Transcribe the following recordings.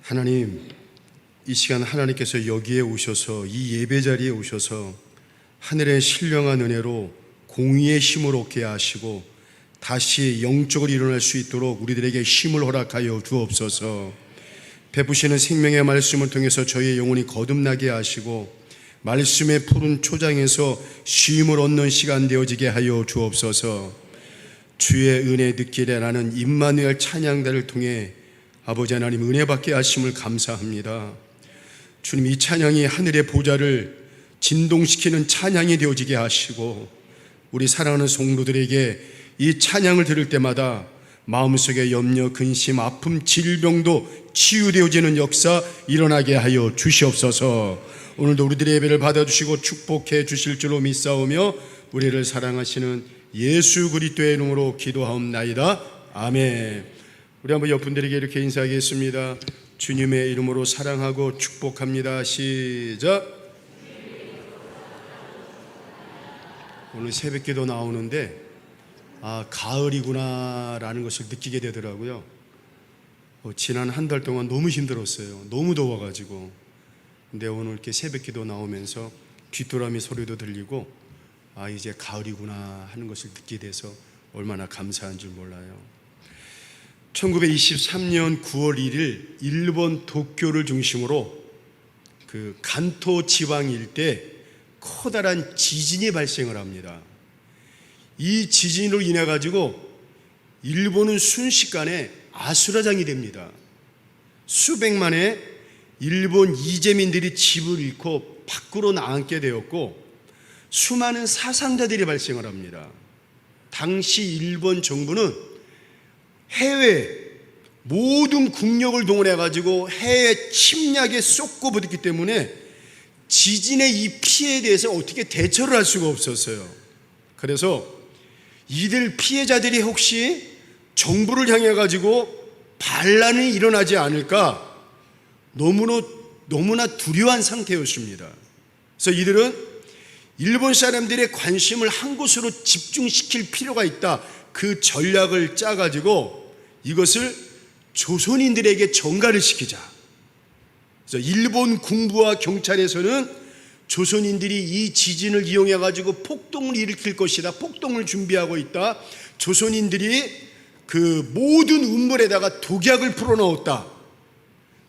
하나님, 이 시간 하나님께서 여기에 오셔서 이 예배 자리에 오셔서 하늘의 신령한 은혜로 공의의 힘을 얻게 하시고 다시 영적으로 일어날 수 있도록 우리들에게 힘을 허락하여 주옵소서. 베푸시는 생명의 말씀을 통해서 저희의 영혼이 거듭나게 하시고 말씀의 푸른 초장에서 쉼을 얻는 시간 되어지게 하여 주옵소서. 주의 은혜 느끼려 나는 임마누엘 찬양단을 통해 아버지 하나님 은혜 받게 하심을 감사합니다. 주님, 이 찬양이 하늘의 보좌를 진동시키는 찬양이 되어지게 하시고 우리 사랑하는 성도들에게 이 찬양을 들을 때마다 마음속에 염려, 근심, 아픔, 질병도 치유되어지는 역사 일어나게 하여 주시옵소서. 오늘도 우리들의 예배를 받아주시고 축복해 주실 줄로 믿사오며 우리를 사랑하시는 예수 그리스도의 이름으로 기도하옵나이다. 아멘. 우리 한번 옆분들에게 이렇게 인사하겠습니다. 주님의 이름으로 사랑하고 축복합니다. 시작. 오늘 새벽기도 나오는데 가을이구나 라는 것을 느끼게 되더라고요. 지난 한 달 동안 너무 힘들었어요. 너무 더워가지고. 근데 오늘 이렇게 새벽기도 나오면서 귀뚜라미 소리도 들리고 이제 가을이구나 하는 것을 느끼게 돼서 얼마나 감사한 줄 몰라요. 1923년 9월 1일 일본 도쿄를 중심으로 그 간토 지방 일대 커다란 지진이 발생을 합니다. 이 지진으로 인해 가지고 일본은 순식간에 아수라장이 됩니다. 수백만의 일본 이재민들이 집을 잃고 밖으로 나앉게 되었고 수많은 사상자들이 발생을 합니다. 당시 일본 정부는 해외 모든 국력을 동원해 가지고 해외 침략에 쏟고 부었기 때문에 지진의 이 피해에 대해서 어떻게 대처를 할 수가 없었어요. 그래서 이들 피해자들이 혹시 정부를 향해 가지고 반란이 일어나지 않을까 너무나 두려워한 상태였습니다. 그래서 이들은 일본 사람들의 관심을 한 곳으로 집중시킬 필요가 있다. 그 전략을 짜가지고 이것을 조선인들에게 전가를 시키자. 그래서 일본 군부와 경찰에서는 조선인들이 이 지진을 이용해가지고 폭동을 일으킬 것이다. 폭동을 준비하고 있다. 조선인들이 그 모든 음물에다가 독약을 풀어넣었다.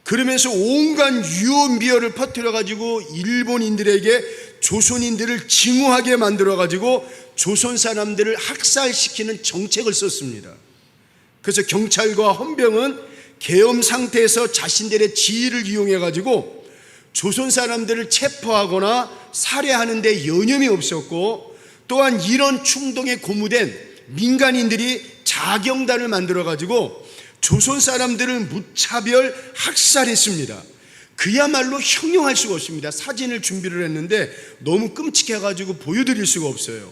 그러면서 온갖 유언비어를 퍼뜨려가지고 일본인들에게 조선인들을 증오하게 만들어가지고 조선 사람들을 학살시키는 정책을 썼습니다. 그래서 경찰과 헌병은 계엄 상태에서 자신들의 지위를 이용해가지고 조선 사람들을 체포하거나 살해하는 데 여념이 없었고 또한 이런 충동에 고무된 민간인들이 자경단을 만들어가지고 조선 사람들을 무차별 학살했습니다. 그야말로 형용할 수가 없습니다. 사진을 준비를 했는데 너무 끔찍해가지고 보여드릴 수가 없어요.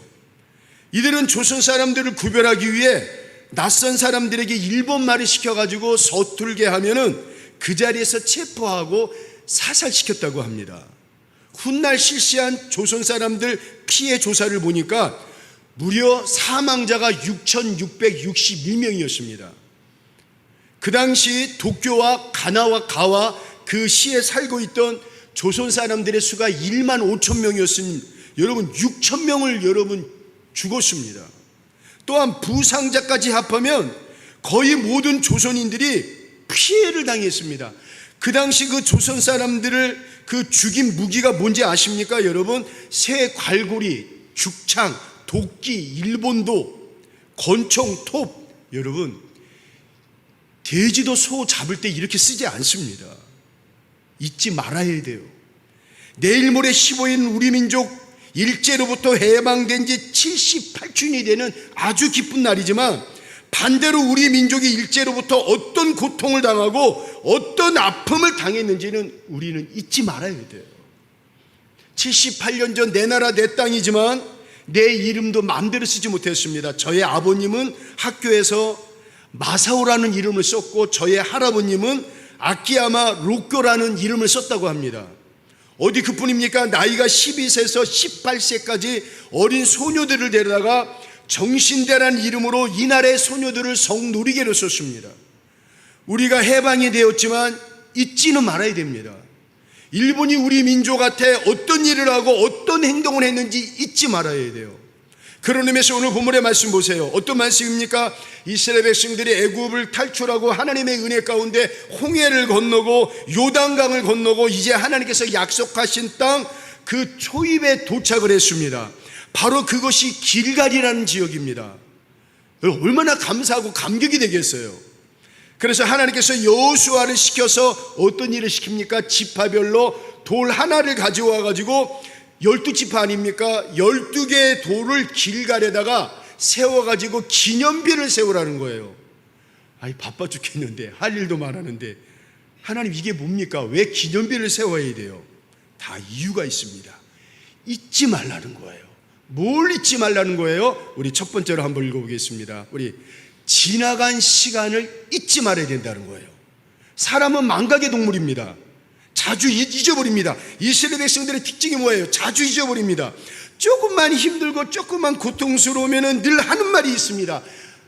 이들은 조선 사람들을 구별하기 위해 낯선 사람들에게 일본말을 시켜가지고 서툴게 하면은 그 자리에서 체포하고 사살시켰다고 합니다. 훗날 실시한 조선 사람들 피해 조사를 보니까 무려 사망자가 6,661명이었습니다. 그 당시 도쿄와 가나와가와 그 시에 살고 있던 조선 사람들의 수가 1만 5천 명이었으니 여러분 6천 명을 여러분 죽었습니다. 또한 부상자까지 합하면 거의 모든 조선인들이 피해를 당했습니다. 그 당시 그 조선 사람들을 그 죽인 무기가 뭔지 아십니까? 여러분, 새 괄구리, 죽창, 도끼, 일본도, 권총, 톱. 여러분, 돼지도 소 잡을 때 이렇게 쓰지 않습니다. 잊지 말아야 돼요. 내일 모레 15일 우리 민족 일제로부터 해방된 지 78주년이 되는 아주 기쁜 날이지만 반대로 우리 민족이 일제로부터 어떤 고통을 당하고 어떤 아픔을 당했는지는 우리는 잊지 말아야 돼요. 78년 전 내 나라 내 땅이지만 내 이름도 마음대로 쓰지 못했습니다. 저의 아버님은 학교에서 마사오라는 이름을 썼고 저의 할아버님은 아키야마 로쿄라는 이름을 썼다고 합니다. 어디 그뿐입니까? 나이가 12세에서 18세까지 어린 소녀들을 데려다가 정신대라는 이름으로 이날의 소녀들을 성놀이개로 썼습니다. 우리가 해방이 되었지만 잊지는 말아야 됩니다. 일본이 우리 민족한테 어떤 일을 하고 어떤 행동을 했는지 잊지 말아야 돼요. 그런 의미에서 오늘 본문의 말씀 보세요. 어떤 말씀입니까? 이스라엘 백성들이 애굽을 탈출하고 하나님의 은혜 가운데 홍해를 건너고 요단강을 건너고 이제 하나님께서 약속하신 땅 그 초입에 도착을 했습니다. 바로 그것이 길갈이라는 지역입니다. 얼마나 감사하고 감격이 되겠어요. 그래서 하나님께서 여호수아를 시켜서 어떤 일을 시킵니까? 지파별로 돌 하나를 가져와 가지고 12지파 아닙니까? 12개의 돌을 길갈에다가 세워가지고 기념비를 세우라는 거예요. 아이, 바빠 죽겠는데 할 일도 많았는데 하나님, 이게 뭡니까? 왜 기념비를 세워야 돼요? 다 이유가 있습니다. 잊지 말라는 거예요. 뭘 잊지 말라는 거예요? 우리 첫 번째로 한번 읽어보겠습니다. 우리 지나간 시간을 잊지 말아야 된다는 거예요. 사람은 망각의 동물입니다. 자주 잊어버립니다. 이스라엘 백성들의 특징이 뭐예요? 자주 잊어버립니다. 조금만 힘들고 조금만 고통스러우면 늘 하는 말이 있습니다.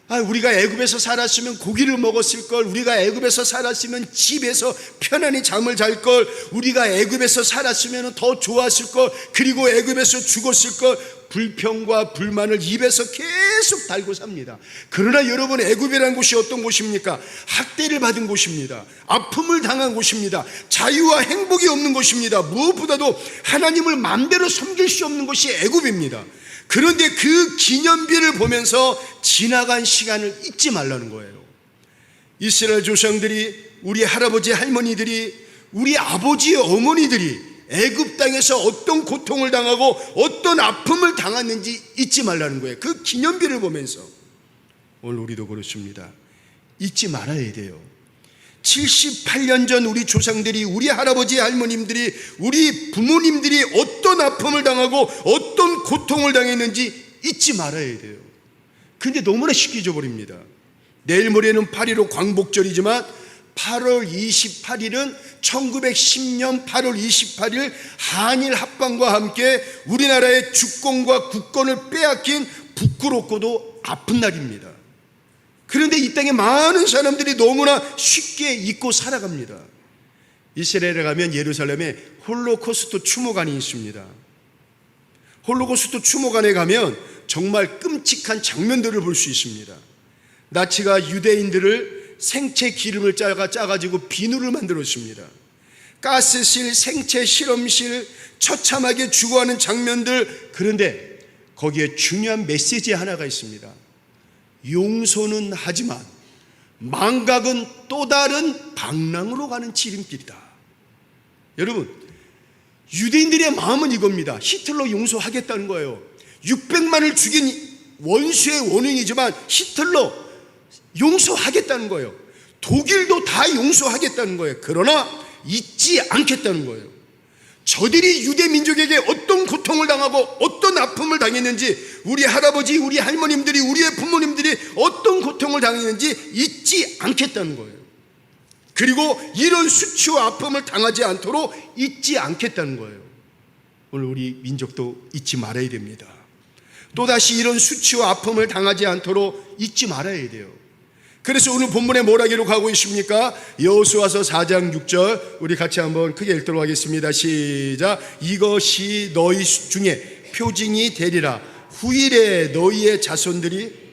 우리가 애굽에서 살았으면 고기를 먹었을 걸, 우리가 애굽에서 살았으면 집에서 편안히 잠을 잘 걸, 우리가 애굽에서 살았으면 더 좋았을 걸, 그리고 애굽에서 죽었을 걸, 불평과 불만을 입에서 계속 달고 삽니다. 그러나 여러분, 애굽이라는 곳이 어떤 곳입니까? 학대를 받은 곳입니다. 아픔을 당한 곳입니다. 자유와 행복이 없는 곳입니다. 무엇보다도 하나님을 마음대로 섬길 수 없는 곳이 애굽입니다. 그런데 그 기념비를 보면서 지나간 시간을 잊지 말라는 거예요. 이스라엘 조상들이, 우리 할아버지 할머니들이, 우리 아버지 어머니들이 애굽 땅에서 어떤 고통을 당하고 어떤 아픔을 당했는지 잊지 말라는 거예요. 그 기념비를 보면서. 오늘 우리도 그렇습니다. 잊지 말아야 돼요. 78년 전 우리 조상들이, 우리 할아버지 할머님들이, 우리 부모님들이 어떤 아픔을 당하고 어떤 고통을 당했는지 잊지 말아야 돼요. 근데 너무나 쉽게 잊어버립니다. 내일 모레는 8.15 광복절이지만 8월 28일은 1910년 8월 28일 한일 합방과 함께 우리나라의 주권과 국권을 빼앗긴 부끄럽고도 아픈 날입니다. 그런데 이 땅에 많은 사람들이 너무나 쉽게 잊고 살아갑니다. 이스라엘에 가면 예루살렘에 홀로코스트 추모관이 있습니다. 홀로코스트 추모관에 가면 정말 끔찍한 장면들을 볼 수 있습니다. 나치가 유대인들을 생체 기름을 짜가지고 비누를 만들었습니다. 가스실, 생체 실험실, 처참하게 죽어가는 장면들. 그런데 거기에 중요한 메시지 하나가 있습니다. 용서는 하지만 망각은 또 다른 방랑으로 가는 지름길이다. 여러분, 유대인들의 마음은 이겁니다. 히틀러 용서하겠다는 거예요. 600만을 죽인 원수의 원흉이지만 히틀러 용서하겠다는 거예요. 독일도 다 용서하겠다는 거예요. 그러나 잊지 않겠다는 거예요. 저들이 유대 민족에게 어떤 고통을 당하고 어떤 아픔을 당했는지, 우리 할아버지, 우리 할머님들이, 우리의 부모님들이 어떤 고통을 당했는지 잊지 않겠다는 거예요. 그리고 이런 수치와 아픔을 당하지 않도록 잊지 않겠다는 거예요. 오늘 우리 민족도 잊지 말아야 됩니다. 또다시 이런 수치와 아픔을 당하지 않도록 잊지 말아야 돼요. 그래서 오늘 본문에 뭐라 기록하고 있습니까? 여호수아서 4장 6절 우리 같이 한번 크게 읽도록 하겠습니다. 시작. 이것이 너희 중에 표징이 되리라. 후일에 너희의 자손들이.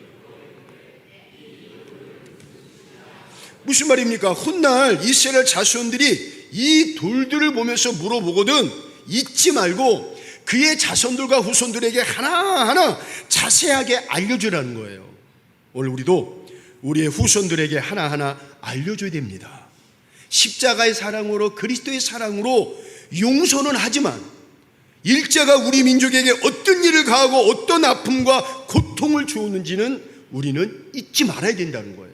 무슨 말입니까? 훗날 이스라엘 자손들이 이 돌들을 보면서 물어보거든 잊지 말고 그의 자손들과 후손들에게 하나하나 자세하게 알려주라는 거예요. 오늘 우리도 우리의 후손들에게 하나하나 알려줘야 됩니다. 십자가의 사랑으로, 그리스도의 사랑으로 용서는 하지만 일제가 우리 민족에게 어떤 일을 가하고 어떤 아픔과 고통을 주었는지는 우리는 잊지 말아야 된다는 거예요.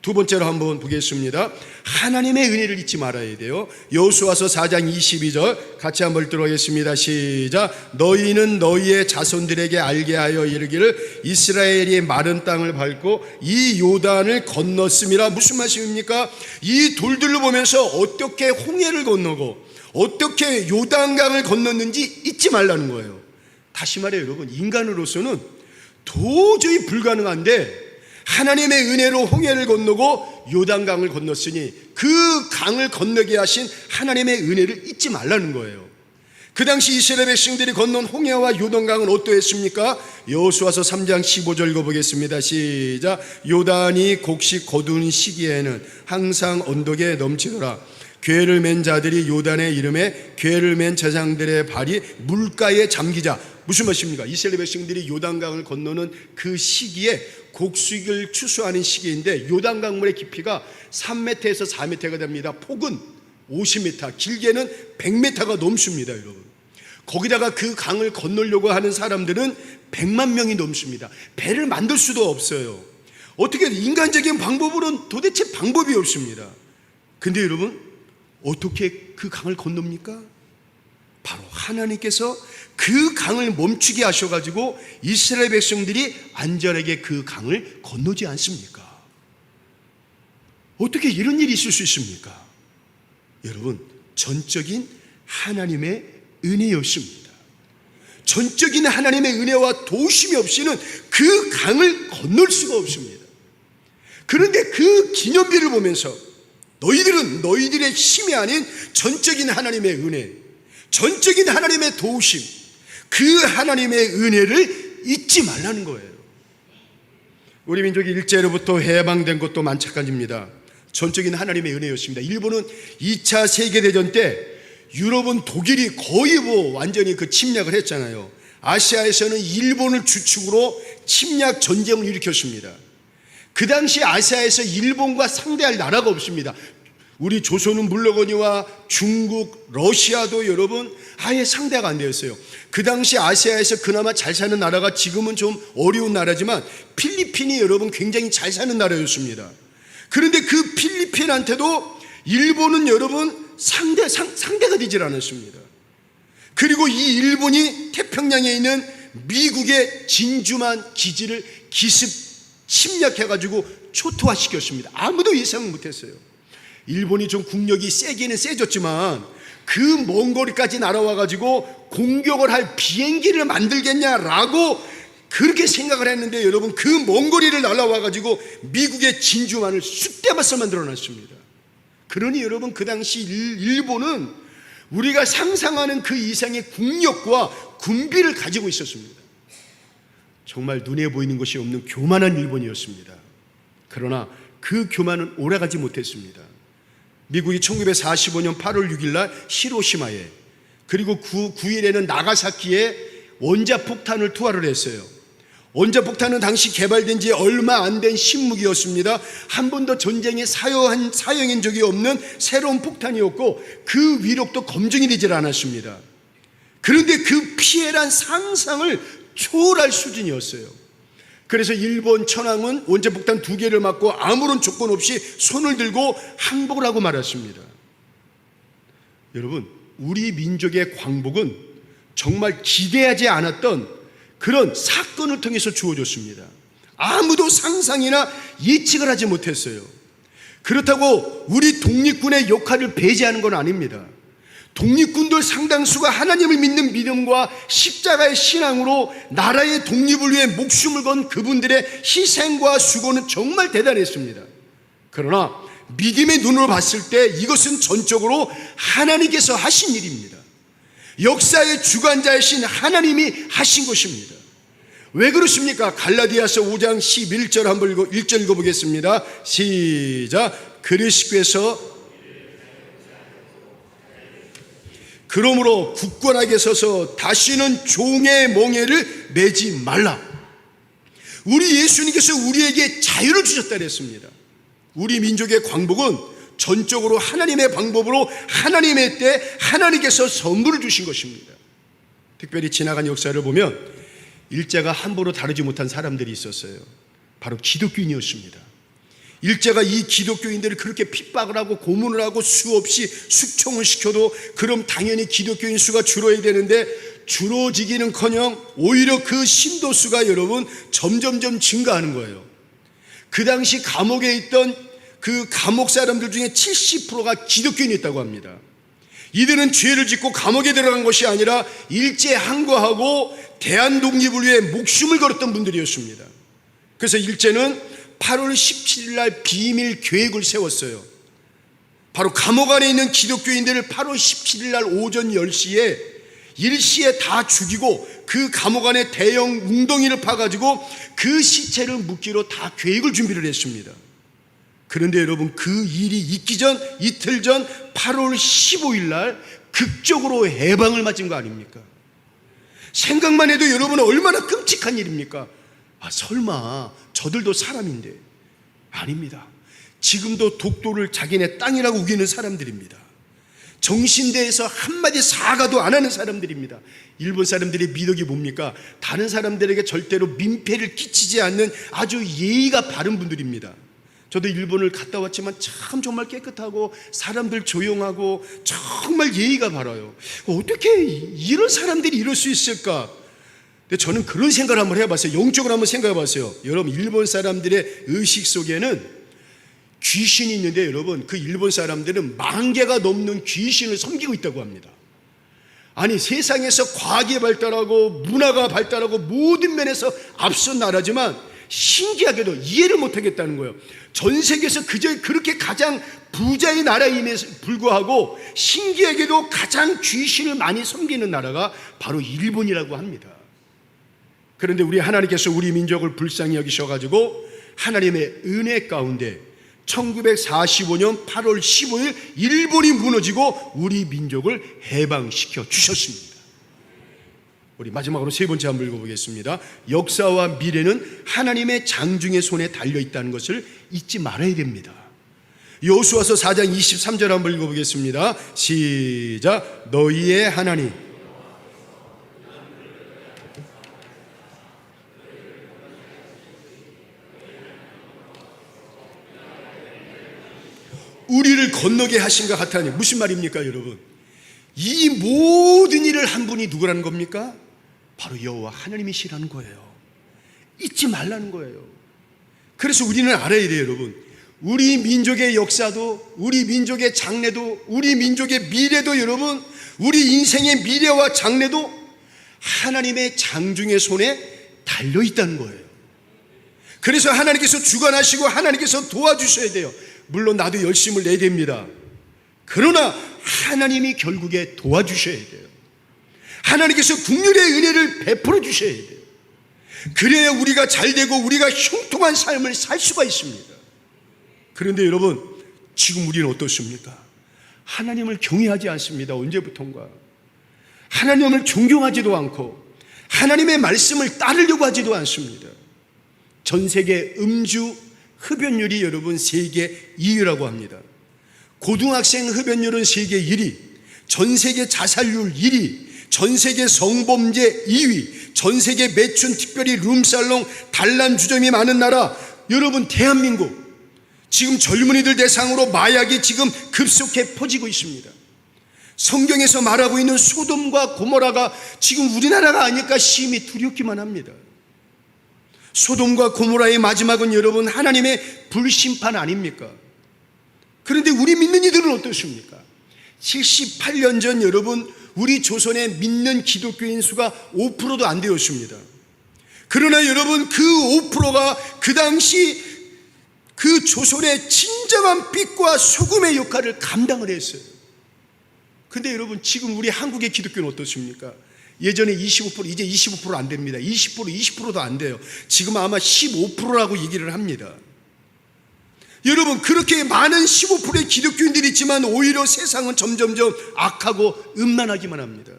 두 번째로 한번 보겠습니다. 하나님의 은혜를 잊지 말아야 돼요. 여호수아서 4장 22절 같이 한번 읽도록 하겠습니다. 시작. 너희는 너희의 자손들에게 알게 하여 이르기를 이스라엘이 마른 땅을 밟고 이 요단을 건넜음이라. 무슨 말씀입니까? 이 돌들을 보면서 어떻게 홍해를 건너고 어떻게 요단강을 건넜는지 잊지 말라는 거예요. 다시 말해 여러분, 인간으로서는 도저히 불가능한데 하나님의 은혜로 홍해를 건너고 요단강을 건넜으니 그 강을 건너게 하신 하나님의 은혜를 잊지 말라는 거예요. 그 당시 이스라엘 백성들이 건넌 홍해와 요단강은 어떠했습니까? 여호수아서 3장 15절 읽어보겠습니다. 시작. 요단이 곡식 거둔 시기에는 항상 언덕에 넘치더라. 궤를 맨 자들이 요단의 이름에 궤를 맨 제사장들의 발이 물가에 잠기자. 무슨 말씀입니까? 이스라엘 백성들이 요단강을 건너는 그 시기에 곡식을 추수하는 시기인데 요단강물의 깊이가 3m에서 4m가 됩니다. 폭은 50m, 길게는 100m가 넘습니다, 여러분. 거기다가 그 강을 건너려고 하는 사람들은 100만 명이 넘습니다. 배를 만들 수도 없어요. 어떻게 인간적인 방법으로는 도대체 방법이 없습니다. 근데 여러분, 어떻게 그 강을 건넙니까? 바로 하나님께서 그 강을 멈추게 하셔가지고 이스라엘 백성들이 안전하게 그 강을 건너지 않습니까? 어떻게 이런 일이 있을 수 있습니까? 여러분, 전적인 하나님의 은혜였습니다. 전적인 하나님의 은혜와 도우심이 없이는 그 강을 건널 수가 없습니다. 그런데 그 기념비를 보면서 너희들은 너희들의 힘이 아닌 전적인 하나님의 은혜, 전적인 하나님의 도우심, 그 하나님의 은혜를 잊지 말라는 거예요. 우리 민족이 일제로부터 해방된 것도 마찬가지입니다. 전적인 하나님의 은혜였습니다. 일본은 2차 세계대전 때 유럽은 독일이 거의 완전히 그 침략을 했잖아요. 아시아에서는 일본을 주축으로 침략 전쟁을 일으켰습니다. 그 당시 아시아에서 일본과 상대할 나라가 없습니다. 우리 조선은 물론이와 중국, 러시아도 여러분 아예 상대가 안 되었어요. 그 당시 아시아에서 그나마 잘 사는 나라가 지금은 좀 어려운 나라지만 필리핀이 여러분 굉장히 잘 사는 나라였습니다. 그런데 그 필리핀한테도 일본은 여러분 상대가 되질 않았습니다. 그리고 이 일본이 태평양에 있는 미국의 진주만 기지를 기습 침략해가지고 초토화시켰습니다. 아무도 예상 못했어요. 일본이 좀 국력이 세기는 세졌지만 그 먼 거리까지 날아와가지고 공격을 할 비행기를 만들겠냐라고 그렇게 생각을 했는데 여러분 그 먼 거리를 날아와가지고 미국의 진주만을 쑥대밭을 만들어놨습니다. 그러니 여러분 그 당시 일본은 우리가 상상하는 그 이상의 국력과 군비를 가지고 있었습니다. 정말 눈에 보이는 것이 없는 교만한 일본이었습니다. 그러나 그 교만은 오래가지 못했습니다. 미국이 1945년 8월 6일 날 히로시마에 그리고 9일에는 나가사키에 원자폭탄을 투하를 했어요. 원자폭탄은 당시 개발된 지 얼마 안 된 신무기였습니다. 한 번도 전쟁에 사용한 적이 없는 새로운 폭탄이었고 그 위력도 검증이 되질 않았습니다. 그런데 그 피해란 상상을 초월할 수준이었어요. 그래서 일본 천황은 원자폭탄 2개를 맞고 아무런 조건 없이 손을 들고 항복을 하고 말았습니다. 여러분, 우리 민족의 광복은 정말 기대하지 않았던 그런 사건을 통해서 주어졌습니다. 아무도 상상이나 예측을 하지 못했어요. 그렇다고 우리 독립군의 역할을 배제하는 건 아닙니다. 독립군들 상당수가 하나님을 믿는 믿음과 십자가의 신앙으로 나라의 독립을 위해 목숨을 건 그분들의 희생과 수고는 정말 대단했습니다. 그러나 믿음의 눈으로 봤을 때 이것은 전적으로 하나님께서 하신 일입니다. 역사의 주관자이신 하나님이 하신 것입니다. 왜 그렇습니까? 갈라디아서 5장 11절 한번 1절 읽어보겠습니다. 시작. 그리스도께서 그러므로 굳건하게 서서 다시는 종의 멍에를 매지 말라. 우리 예수님께서 우리에게 자유를 주셨다 그랬습니다. 우리 민족의 광복은 전적으로 하나님의 방법으로 하나님의 때 하나님께서 선물을 주신 것입니다. 특별히 지나간 역사를 보면 일제가 함부로 다루지 못한 사람들이 있었어요. 바로 기독교인이었습니다. 일제가 이 기독교인들을 그렇게 핍박을 하고 고문을 하고 수없이 숙청을 시켜도 그럼 당연히 기독교인 수가 줄어야 되는데 줄어지기는커녕 오히려 그 신도수가 여러분 점점점 증가하는 거예요. 그 당시 감옥에 있던 그 감옥 사람들 중에 70%가 기독교인이었다고 합니다. 이들은 죄를 짓고 감옥에 들어간 것이 아니라 일제 항거하고 대한 독립을 위해 목숨을 걸었던 분들이었습니다. 그래서 일제는 8월 17일 날 비밀 계획을 세웠어요. 바로 감옥 안에 있는 기독교인들을 8월 17일 날 오전 10시에 일시에 다 죽이고 그 감옥 안에 대형 웅덩이를 파가지고 그 시체를 묻기로 다 계획을 준비를 했습니다. 그런데 여러분, 그 일이 있기 전 이틀 전 8월 15일 날 극적으로 해방을 맞은 거 아닙니까? 생각만 해도 여러분 얼마나 끔찍한 일입니까? 설마 저들도 사람인데? 아닙니다. 지금도 독도를 자기네 땅이라고 우기는 사람들입니다. 정신대에서 한마디 사과도 안 하는 사람들입니다. 일본 사람들의 미덕이 뭡니까? 다른 사람들에게 절대로 민폐를 끼치지 않는 아주 예의가 바른 분들입니다. 저도 일본을 갔다 왔지만 참 정말 깨끗하고 사람들 조용하고 정말 예의가 바라요. 어떻게 이런 사람들이 이럴 수 있을까? 근데 저는 그런 생각을 한번 해봤어요. 영적으로 한번 생각해봤어요. 여러분, 일본 사람들의 의식 속에는 귀신이 있는데, 여러분, 그 일본 사람들은 10,000개가 넘는 귀신을 섬기고 있다고 합니다. 아니, 세상에서 과학이 발달하고 문화가 발달하고 모든 면에서 앞선 나라지만 신기하게도 이해를 못하겠다는 거예요. 전 세계에서 그저 그렇게 가장 부자의 나라임에도 불구하고 신기하게도 가장 귀신을 많이 섬기는 나라가 바로 일본이라고 합니다. 그런데 우리 하나님께서 우리 민족을 불쌍히 여기셔가지고 하나님의 은혜 가운데 1945년 8월 15일 일본이 무너지고 우리 민족을 해방시켜 주셨습니다. 우리 마지막으로 세 번째 한번 읽어보겠습니다. 역사와 미래는 하나님의 장중의 손에 달려있다는 것을 잊지 말아야 됩니다. 여호수아서 4장 23절 한번 읽어보겠습니다. 시작. 너희의 하나님, 우리를 건너게 하신 것 같으니, 무슨 말입니까 여러분? 이 모든 일을 한 분이 누구라는 겁니까? 바로 여호와 하나님이시라는 거예요. 잊지 말라는 거예요. 그래서 우리는 알아야 돼요 여러분. 우리 민족의 역사도, 우리 민족의 장래도, 우리 민족의 미래도, 여러분, 우리 인생의 미래와 장래도 하나님의 장중의 손에 달려있다는 거예요. 그래서 하나님께서 주관하시고 하나님께서 도와주셔야 돼요. 물론 나도 열심을 내야 됩니다. 그러나 하나님이 결국에 도와주셔야 돼요. 하나님께서 긍휼의 은혜를 베풀어 주셔야 돼요. 그래야 우리가 잘되고 우리가 형통한 삶을 살 수가 있습니다. 그런데 여러분, 지금 우리는 어떻습니까? 하나님을 경외하지 않습니다. 언제부턴가 하나님을 존경하지도 않고 하나님의 말씀을 따르려고 하지도 않습니다. 전 세계 음주 흡연율이 여러분 세계 2위라고 합니다. 고등학생 흡연율은 세계 1위, 전 세계 자살률 1위, 전 세계 성범죄 2위, 전 세계 매춘, 특별히 룸살롱, 단란주점이 많은 나라, 여러분 대한민국, 지금 젊은이들 대상으로 마약이 지금 급속히 퍼지고 있습니다. 성경에서 말하고 있는 소돔과 고모라가 지금 우리나라가 아닐까 심히 두렵기만 합니다. 소돔과 고모라의 마지막은 여러분 하나님의 불심판 아닙니까? 그런데 우리 믿는 이들은 어떻습니까? 78년 전 여러분 우리 조선에 믿는 기독교인 수가 5%도 안 되었습니다. 그러나 여러분 그 5%가 그 당시 그 조선의 진정한 빛과 소금의 역할을 감당을 했어요. 근데 여러분 지금 우리 한국의 기독교는 어떻습니까? 예전에 25%, 이제 25% 안 됩니다. 20%도 안 돼요. 지금 아마 15%라고 얘기를 합니다. 여러분 그렇게 많은 15%의 기독교인들이 있지만 오히려 세상은 점점점 악하고 음란하기만 합니다.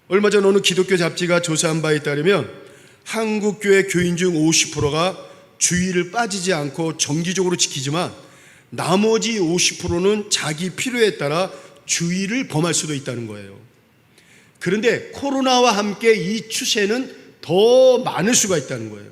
얼마 전 어느 기독교 잡지가 조사한 바에 따르면 한국교회 교인 중 50%가 주의를 빠지지 않고 정기적으로 지키지만 나머지 50%는 자기 필요에 따라 주의를 범할 수도 있다는 거예요. 그런데 코로나와 함께 이 추세는 더 많을 수가 있다는 거예요.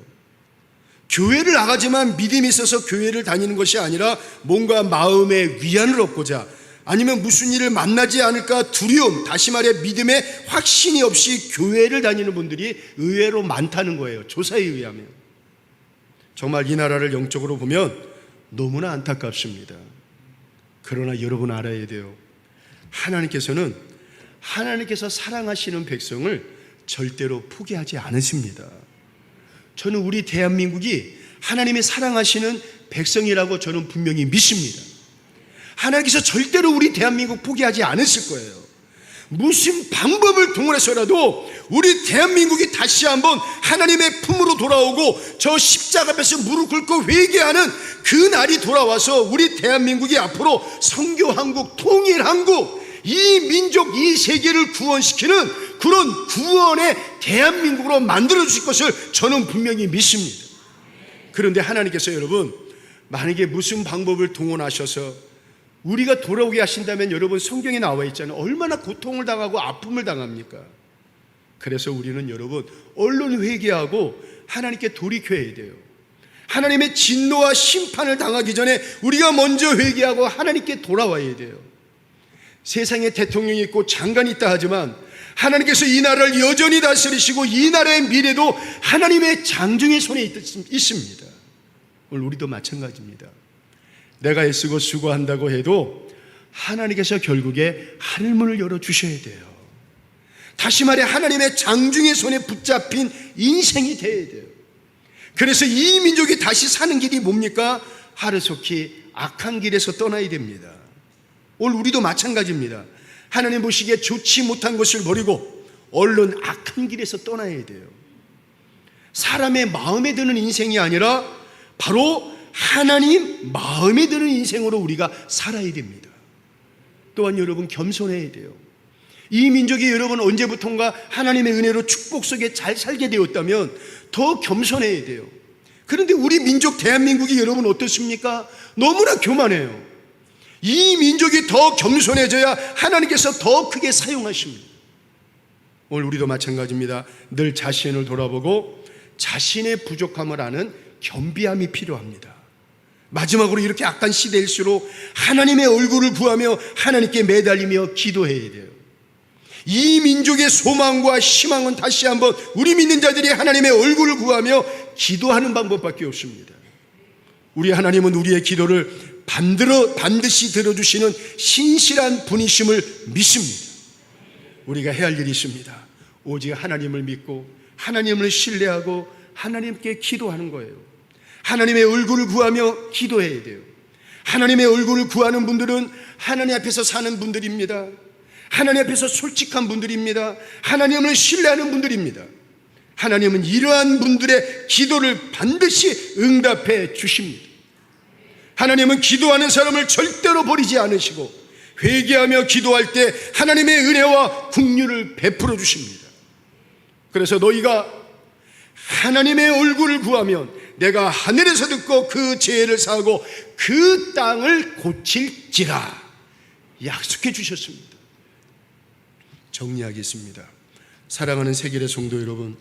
교회를 나가지만 믿음이 있어서 교회를 다니는 것이 아니라 뭔가 마음의 위안을 얻고자 아니면 무슨 일을 만나지 않을까 두려움, 다시 말해 믿음의 확신이 없이 교회를 다니는 분들이 의외로 많다는 거예요. 조사에 의하면. 정말 이 나라를 영적으로 보면 너무나 안타깝습니다. 그러나 여러분 알아야 돼요. 하나님께서 사랑하시는 백성을 절대로 포기하지 않으십니다. 저는 우리 대한민국이 하나님의 사랑하시는 백성이라고 저는 분명히 믿습니다. 하나님께서 절대로 우리 대한민국 포기하지 않으실 거예요. 무슨 방법을 동원해서라도 우리 대한민국이 다시 한번 하나님의 품으로 돌아오고 저 십자가 앞에서 무릎 꿇고 회개하는 그 날이 돌아와서 우리 대한민국이 앞으로 선교한국, 통일한국, 이 민족, 이 세계를 구원시키는 그런 구원의 대한민국으로 만들어 주실 것을 저는 분명히 믿습니다. 그런데 하나님께서 여러분, 만약에 무슨 방법을 동원하셔서 우리가 돌아오게 하신다면, 여러분 성경에 나와 있잖아요. 얼마나 고통을 당하고 아픔을 당합니까? 그래서 우리는 여러분 얼른 회개하고 하나님께 돌이켜야 돼요. 하나님의 진노와 심판을 당하기 전에 우리가 먼저 회개하고 하나님께 돌아와야 돼요. 세상에 대통령이 있고 장관이 있다 하지만 하나님께서 이 나라를 여전히 다스리시고 이 나라의 미래도 하나님의 장중의 손에 있습니다. 오늘 우리도 마찬가지입니다. 내가 애쓰고 수고한다고 해도 하나님께서 결국에 하늘문을 열어주셔야 돼요. 다시 말해 하나님의 장중의 손에 붙잡힌 인생이 돼야 돼요. 그래서 이 민족이 다시 사는 길이 뭡니까? 하루속히 악한 길에서 떠나야 됩니다. 오늘 우리도 마찬가지입니다. 하나님 보시기에 좋지 못한 것을 버리고 얼른 악한 길에서 떠나야 돼요. 사람의 마음에 드는 인생이 아니라 바로 하나님 마음에 드는 인생으로 우리가 살아야 됩니다. 또한 여러분 겸손해야 돼요. 이 민족이 여러분 언제부턴가 하나님의 은혜로 축복 속에 잘 살게 되었다면 더 겸손해야 돼요. 그런데 우리 민족 대한민국이 여러분 어떻습니까? 너무나 교만해요. 이 민족이 더 겸손해져야 하나님께서 더 크게 사용하십니다. 오늘 우리도 마찬가지입니다. 늘 자신을 돌아보고 자신의 부족함을 아는 겸비함이 필요합니다. 마지막으로 이렇게 악한 시대일수록 하나님의 얼굴을 구하며 하나님께 매달리며 기도해야 돼요. 이 민족의 소망과 희망은 다시 한번 우리 믿는 자들이 하나님의 얼굴을 구하며 기도하는 방법밖에 없습니다. 우리 하나님은 우리의 기도를 반드시 들어주시는 신실한 분이심을 믿습니다. 우리가 해야 할 일이 있습니다. 오직 하나님을 믿고 하나님을 신뢰하고 하나님께 기도하는 거예요. 하나님의 얼굴을 구하며 기도해야 돼요. 하나님의 얼굴을 구하는 분들은 하나님 앞에서 사는 분들입니다. 하나님 앞에서 솔직한 분들입니다. 하나님을 신뢰하는 분들입니다. 하나님은 이러한 분들의 기도를 반드시 응답해 주십니다. 하나님은 기도하는 사람을 절대로 버리지 않으시고 회개하며 기도할 때 하나님의 은혜와 긍휼을 베풀어 주십니다. 그래서 너희가 하나님의 얼굴을 구하면 내가 하늘에서 듣고 그 죄를 사하고 그 땅을 고칠지라 약속해 주셨습니다. 정리하겠습니다. 사랑하는 세계의 성도 여러분,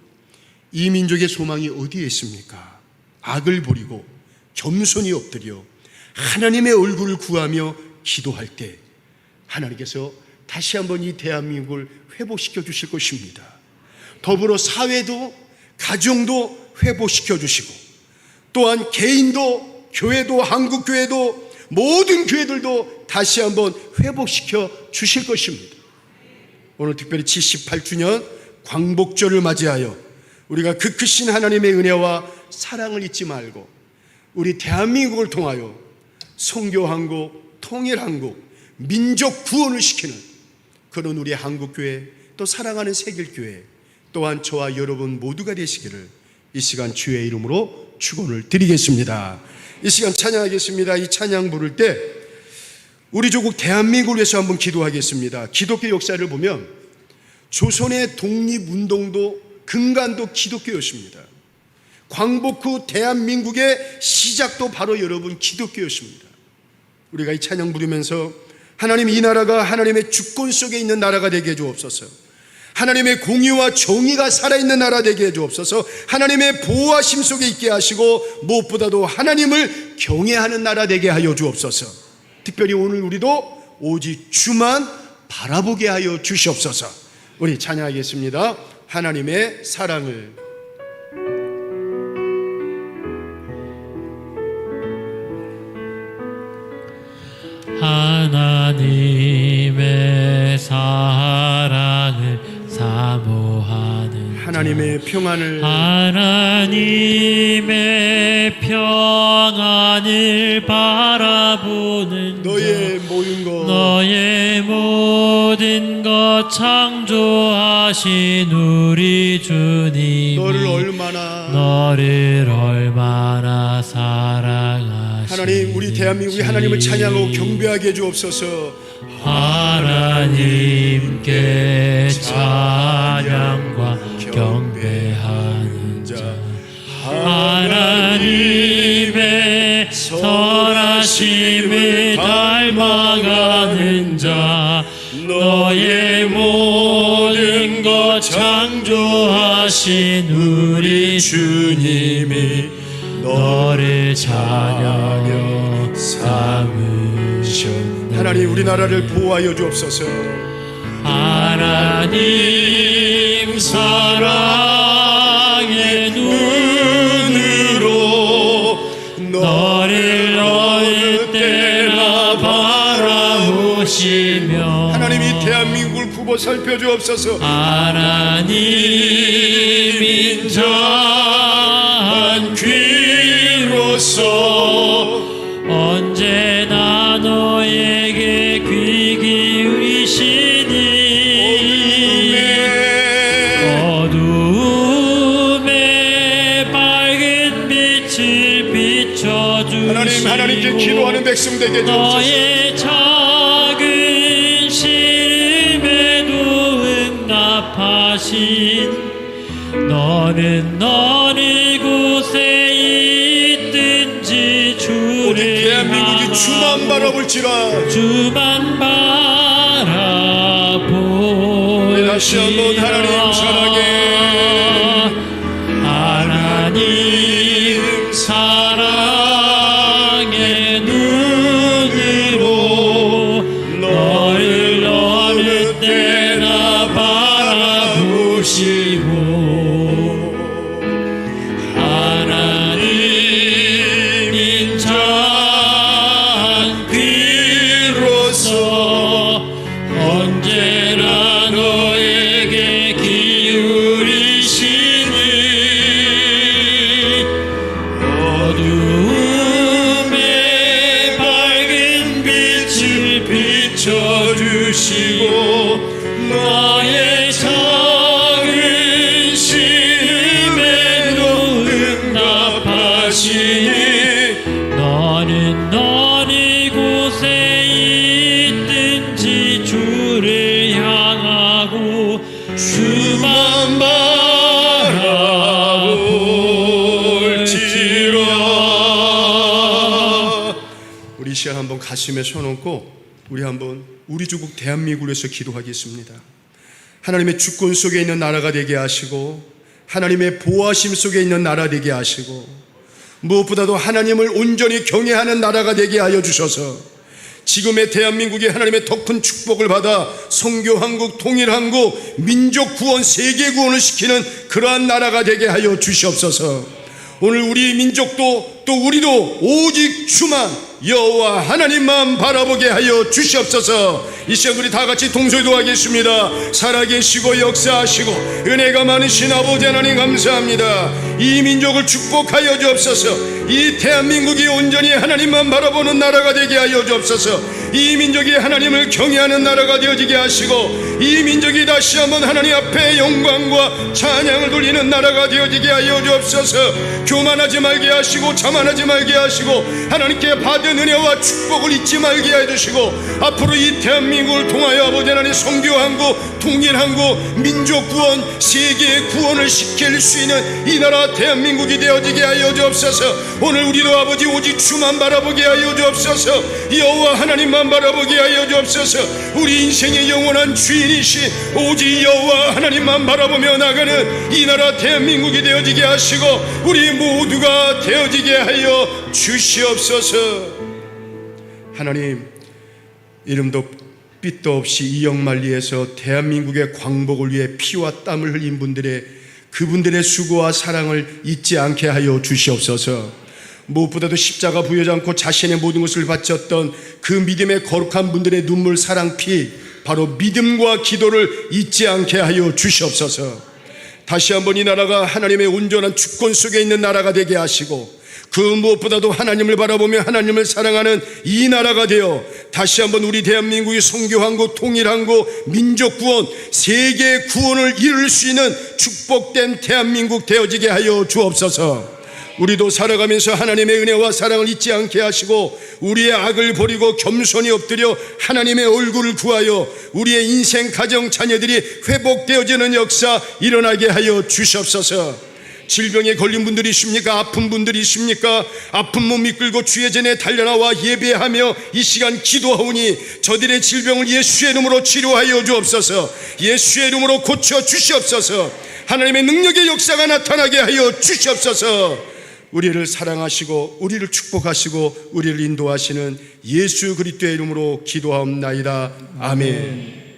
이 민족의 소망이 어디에 있습니까? 악을 버리고 겸손히 엎드려 하나님의 얼굴을 구하며 기도할 때 하나님께서 다시 한번 이 대한민국을 회복시켜 주실 것입니다. 더불어 사회도 가정도 회복시켜 주시고 또한 개인도 교회도 한국교회도 모든 교회들도 다시 한번 회복시켜 주실 것입니다. 오늘 특별히 78주년 광복절을 맞이하여 우리가 그 크신 하나님의 은혜와 사랑을 잊지 말고 우리 대한민국을 통하여 선교한국, 통일한국, 민족 구원을 시키는 그런 우리 한국교회 또 사랑하는 세길교회 또한 저와 여러분 모두가 되시기를 이 시간 주의 이름으로 축원을 드리겠습니다. 이 시간 찬양하겠습니다. 이 찬양 부를 때 우리 조국 대한민국을 위해서 한번 기도하겠습니다. 기독교 역사를 보면 조선의 독립운동도 근간도 기독교였습니다. 광복 후 대한민국의 시작도 바로 여러분 기독교였습니다. 우리가 이 찬양 부르면서 하나님 이 나라가 하나님의 주권 속에 있는 나라가 되게 해 주옵소서. 하나님의 공의와 정의가 살아있는 나라 되게 해 주옵소서. 하나님의 보호하심 속에 있게 하시고 무엇보다도 하나님을 경외하는 나라 되게 하여 주옵소서. 특별히 오늘 우리도 오직 주만 바라보게 하여 주시옵소서. 우리 찬양하겠습니다. 하나님의 사랑을. 하나님의 사랑을 사모하는 하나님의 평안을 하나님의 너의 평안을 바라보는 너의 모든 것 너의 모든 것 창조하신 우리 주님이 너를 얼마나 사랑하시는지 하나님, 우리 대한민국이 하나님을 찬양하고 경배하게 해주옵소서. 하나님께 찬양과 경배하는 자 하나님의 선하심을 닮아가는 자 너의 모든 것 창조하신 우리 주님이 너를 찬양하며 삼으셨네. 하나님, 우리나라를 보호하여 주옵소서. 하나님 사랑의 눈으로 너를 어느 때나 바라보시며 하나님, 이 대한민국을 굽어 살펴주옵소서. 하나님 인자한 귀로서 언제나 너에게 귀 기울이시니 어둠에 밝은 빛을 비춰주시고 하나님께 기도하는 백성 되게 해주옵소서. 너의 작은 시름에도 응답하신 너는 어느 곳에 있든지 우리 주를 대한민국이 주만 바라볼지라. 주만 바라보리라. 다시 한번 하나님 사랑해. 하나님 사랑의 눈으로 너를 어느 때나 바라보시고 하나님 인자한 귀로서 언제나 너에게 기울이시니 어둠에 밝은 빛을 비춰주시고 너의 작은 시름에도 응답하시니 너는 어느 곳에 있든지 주를 향하고 주만 바라볼지라. 우리 시간 한번 가슴에 손 얹고 우리 한번 우리 주국 대한민국을 위해서 기도하겠습니다. 하나님의 주권 속에 있는 나라가 되게 하시고 하나님의 보호하심 속에 있는 나라 되게 하시고 무엇보다도 하나님을 온전히 경외하는 나라가 되게 하여 주셔서 지금의 대한민국이 하나님의 더 큰 축복을 받아 선교한국, 통일한국, 민족 구원, 세계 구원을 시키는 그러한 나라가 되게 하여 주시옵소서. 오늘 우리 민족도 또 우리도 오직 주만 여호와 하나님만 바라보게 하여 주시옵소서. 이 시간 우리 다 같이 동소기도하겠습니다. 살아계시고 역사하시고 은혜가 많으신 아버지 하나님 감사합니다. 이 민족을 축복하여 주옵소서. 이 대한민국이 온전히 하나님만 바라보는 나라가 되게 하여 주옵소서. 이 민족이 하나님을 경외하는 나라가 되어지게 하시고 이 민족이 다시 한번 하나님 앞에 영광과 찬양을 돌리는 나라가 되어지게 하여 주옵소서. 교만하지 말게 하시고 자만하지 말게 하시고 하나님께 받은 은혜와 축복을 잊지 말게 해주시고 앞으로 이 대한민국을 통하여 아버지 하나님 선교한국, 통일한국, 민족 구원, 세계 구원을 시킬 수 있는 이 나라 대한민국이 되어지게 하여 주옵소서. 오늘 우리도 아버지 오직 주만 바라보게 하여 주옵소서. 여호와 하나님만 바라보게 하여 주옵소서. 우리 인생의 영원한 주인이신 오직 여호와 하나님만 바라보며 나가는 이 나라 대한민국이 되어지게 하시고 우리 모두가 되어지게 하여 주시옵소서. 하나님, 이름도 빛도 없이 이영만리에서 대한민국의 광복을 위해 피와 땀을 흘린 그분들의 수고와 사랑을 잊지 않게 하여 주시옵소서. 무엇보다도 십자가 부여지 않고 자신의 모든 것을 바쳤던 그 믿음의 거룩한 분들의 눈물, 사랑, 피, 바로 믿음과 기도를 잊지 않게 하여 주시옵소서. 다시 한번 이 나라가 하나님의 온전한 주권 속에 있는 나라가 되게 하시고 그 무엇보다도 하나님을 바라보며 하나님을 사랑하는 이 나라가 되어 다시 한번 우리 대한민국이 선교한국, 통일한국, 민족 구원, 세계 구원을 이룰 수 있는 축복된 대한민국 되어지게 하여 주옵소서. 우리도 살아가면서 하나님의 은혜와 사랑을 잊지 않게 하시고 우리의 악을 버리고 겸손히 엎드려 하나님의 얼굴을 구하여 우리의 인생, 가정, 자녀들이 회복되어지는 역사 일어나게 하여 주시옵소서. 질병에 걸린 분들이 있습니까? 아픈 분들이 있습니까? 아픈 몸 이끌고 주의 전에 달려나와 예배하며 이 시간 기도하오니 저들의 질병을 예수의 이름으로 치료하여 주옵소서. 예수의 이름으로 고쳐 주시옵소서. 하나님의 능력의 역사가 나타나게 하여 주시옵소서. 우리를 사랑하시고 우리를 축복하시고 우리를 인도하시는 예수 그리스도의 이름으로 기도하옵나이다. 아멘.